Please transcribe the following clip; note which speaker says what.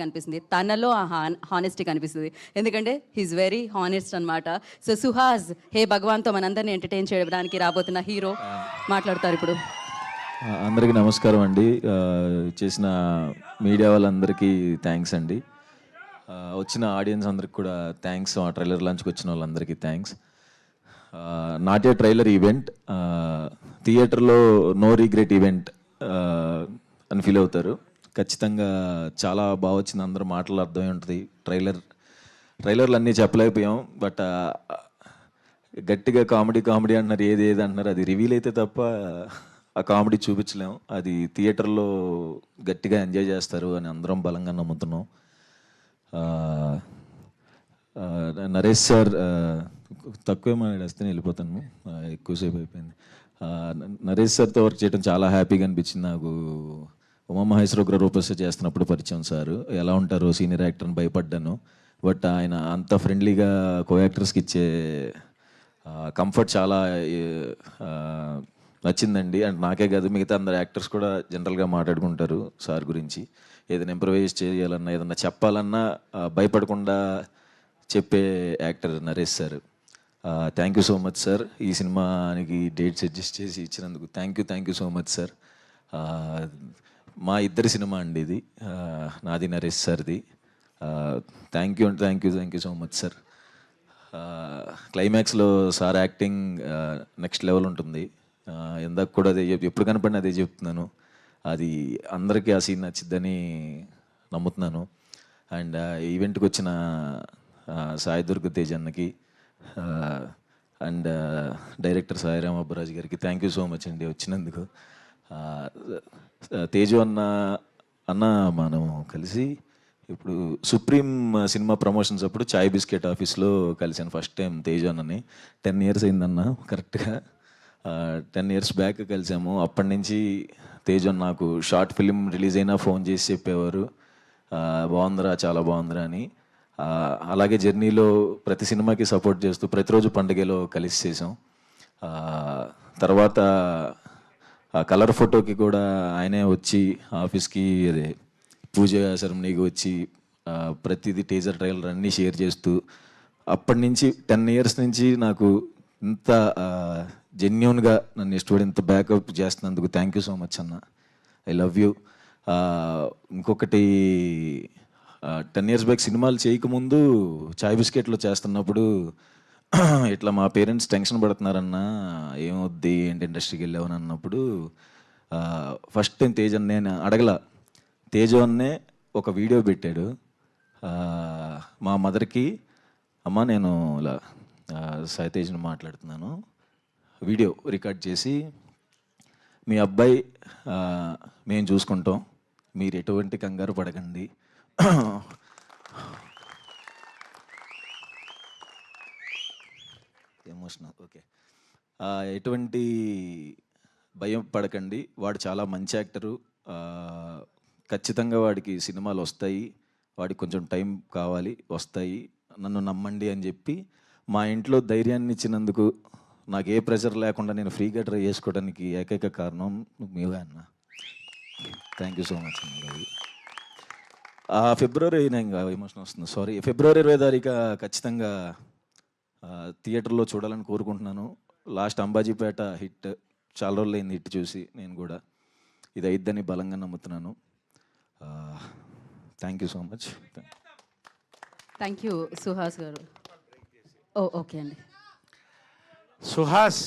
Speaker 1: కనిపిస్తుంది. తనలో ఆ హానెస్టీ కనిపిస్తుంది. ఎందుకంటే హీస్ వెరీ హానెస్ట్ అనమాట. సో సుహాస్ హే భగవాన్తో మనందరినీ ఎంటర్టైన్ చేయడానికి రాబోతున్న హీరో మాట్లాడతారు ఇప్పుడు.
Speaker 2: అందరికీ నమస్కారం అండి. చేసిన మీడియా వాళ్ళందరికీ థ్యాంక్స్ అండి. వచ్చిన ఆడియన్స్ అందరికి కూడా థ్యాంక్స్. ఆ ట్రైలర్ లాంచ్కి వచ్చిన వాళ్ళందరికీ thanks. Not a trailer event, థియేటర్లో నో రిగ్రెట్ ఈవెంట్ అని ఫీల్ అవుతారు. ఖచ్చితంగా చాలా బాగా వచ్చింది. అందరూ మాటలు అర్థమై ఉంటుంది. ట్రైలర్లు అన్నీ చెప్పలేకపోయాం, బట్ గట్టిగా కామెడీ అంటున్నారు, ఏది అంటున్నారు, అది రివీల్ అయితే తప్ప ఆ కామెడీ చూపించలేము. అది థియేటర్లో గట్టిగా ఎంజాయ్ చేస్తారు అని అందరం బలంగా నమ్ముతున్నాం. నరేష్ సార్ తక్కువే మాట్లాడేస్తే వెళ్ళిపోతాను, ఎక్కువసేపు అయిపోయింది. నరేష్ సార్తో వర్క్ చేయడం చాలా హ్యాపీగా అనిపించింది నాకు. ఉమామహేశ్వర రూపస్సు చేస్తున్నప్పుడు పరిచయం సారు, ఎలా ఉంటారో సీనియర్ యాక్టర్ని భయపడ్డాను. బట్ ఆయన అంత ఫ్రెండ్లీగా కో యాక్టర్స్కి ఇచ్చే కంఫర్ట్ చాలా నచ్చిందండి. అండ్ నాకే కాదు, మిగతా అందరు యాక్టర్స్ కూడా జనరల్గా మాట్లాడుకుంటారు సార్ గురించి. ఏదైనా ఇంప్రవైజ్ చేయాలన్నా, ఏదన్నా చెప్పాలన్నా భయపడకుండా చెప్పే actor Naresh sir. Thank you so much sir. ఈ సినిమానికి డేట్స్ అడ్జస్ట్ చేసి ఇచ్చినందుకు thank you so much sir. మా ఇద్దరి సినిమా అండి ఇది, నాది నరేష్ సార్ది. Thank you so much sir. క్లైమాక్స్లో సార్ యాక్టింగ్ నెక్స్ట్ లెవెల్ ఉంటుంది. ఇందాక కూడా అదే ఎప్పుడు కనపడిన అదే చెప్తున్నాను, అది అందరికీ ఆ సీన్ నచ్చిద్దని నమ్ముతున్నాను. అండ్ ఈవెంట్కి వచ్చిన సాయి దుర్గ తేజ్ అన్నకి అండ్ డైరెక్టర్ సాయిరామ్ అబ్బరాజు గారికి థ్యాంక్ యూ సో మచ్ అండి వచ్చినందుకు. తేజు అన్న మనం కలిసి ఇప్పుడు సుప్రీం సినిమా ప్రమోషన్స్ అప్పుడు చాయ్ బిస్కెట్ ఆఫీస్లో కలిసాను ఫస్ట్ టైం తేజు అన్నని. 10 years అయిందన్న, కరెక్ట్గా 10 years బ్యాక్ కలిసాము. అప్పటి నుంచి తేజు అన్న నాకు షార్ట్ ఫిలిం రిలీజ్ అయినా ఫోన్ చేసి చెప్పేవారు, బాగుందిరా, చాలా బాగుందిరా అని. అలాగే జర్నీలో ప్రతి సినిమాకి సపోర్ట్ చేస్తూ ప్రతిరోజు పండుగలో కలిసి చేసాం. తర్వాత ఆ కలర్ ఫోటోకి కూడా ఆయనే వచ్చి ఆఫీస్కి, అదే పూజ సెరమనీకి వచ్చి ప్రతిదీ టీజర్ ట్రైలర్ అన్నీ షేర్ చేస్తూ, అప్పటి నుంచి 10 years నుంచి నాకు ఇంత జెన్యూన్గా నన్ను ఇష్టపడి ఇంత బ్యాకప్ చేస్తున్నందుకు థ్యాంక్ యూ సో మచ్ అన్న. I love you. ఇంకొకటి, 10 years బ్యాక్ సినిమాలు చేయకముందు చాయ్ బిస్కెట్లో చేస్తున్నప్పుడు ఇట్లా మా పేరెంట్స్ టెన్షన్ పడుతున్నారన్నా, ఏమవుద్ది, ఏంటి ఇండస్ట్రీకి వెళ్ళావని అన్నప్పుడు ఫస్ట్ టైం తేజ్ అన్నే అడగల. తేజు అన్నే ఒక వీడియో పెట్టాడు మా మదర్కి, అమ్మ నేను ఇలా సాయి తేజ్ని మాట్లాడుతున్నాను, వీడియో రికార్డ్ చేసి, మీ అబ్బాయి మేము చూసుకుంటాం, మీరు ఎటువంటి కంగారు పడకండి, ఎమోషనల్, ఓకే, ఎటువంటి భయం పడకండి, వాడు చాలా మంచి యాక్టరు, ఖచ్చితంగా వాడికి సినిమాలు వస్తాయి, వాడికి కొంచెం టైం కావాలి, వస్తాయి, నన్ను నమ్మండి అని చెప్పి మా ఇంట్లో ధైర్యాన్ని ఇచ్చినందుకు, నాకు ఏ ప్రెషర్ లేకుండా నేను ఫ్రీగా ట్రై చేసుకోవడానికి ఏకైక కారణం మీవే అన్న. థ్యాంక్ యూ సో మచ్ అన్న. ఫిబ్రవరి అయినా ఇంకా ఎమోషన్ వస్తుంది, సారీ. ఫిబ్రవరి 20 ఖచ్చితంగా థియేటర్లో చూడాలని కోరుకుంటున్నాను. లాస్ట్ అంబాజీపేట హిట్, చాలా రోజులు అయింది హిట్ చూసి, నేను కూడా ఇది అయిద్దని బలంగా నమ్ముతున్నాను. Thank you so much.
Speaker 1: Thank you Suhas గారు. ఓకే అండి.
Speaker 3: సుహాస్